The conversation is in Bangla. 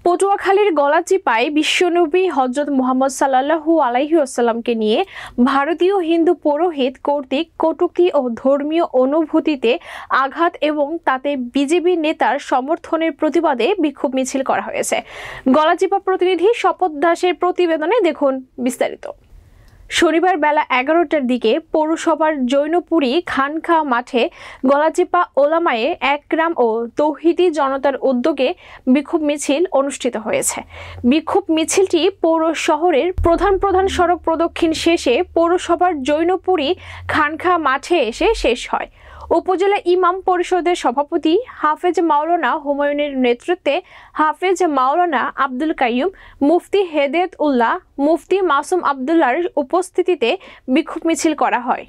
পটুয়াখালীর গলাচিপায় বিশ্বনবী হযরত মুহাম্মদ সাল্লাল্লাহু আলাইহি ওয়াসাল্লামকে নিয়ে ভারতীয় হিন্দু পুরোহিত কর্তৃক কটূক্তি ও ধর্মীয় অনুভূতিতে আঘাত এবং তাতে বিজেপি নেতার সমর্থনের প্রতিবাদে বিক্ষোভ মিছিল করা হয়েছে। গলাচিপা প্রতিনিধি শপথ দাসের প্রতিবেদনে দেখুন বিস্তারিত। শনিবার বেলা 11টার দিকে পৌরসভার জৈনপুরী খানকা মাঠে গলাচিপা ওলামায়ে একরাম ও তৌহিদি জনতার উদ্যোগে বিক্ষোভ মিছিল অনুষ্ঠিত হয়েছে। বিক্ষোভ মিছিলটি পৌর শহরের প্রধান সড়ক প্রদক্ষিণ শেষে পৌরসভার জৈনপুরী খানকা মাঠে এসে শেষ হয়। উপজেলা ইমাম পরিষদের সভাপতি হাফেজ মাওলানা হুমায়ুনের নেতৃত্বে হাফেজ মাওলানা আব্দুল কাইয়ুম, মুফতি হেদায়েত উল্লাহ, মুফতি মাসুম আবদুল্লাহর উপস্থিতিতে বিক্ষোভ মিছিল করা হয়।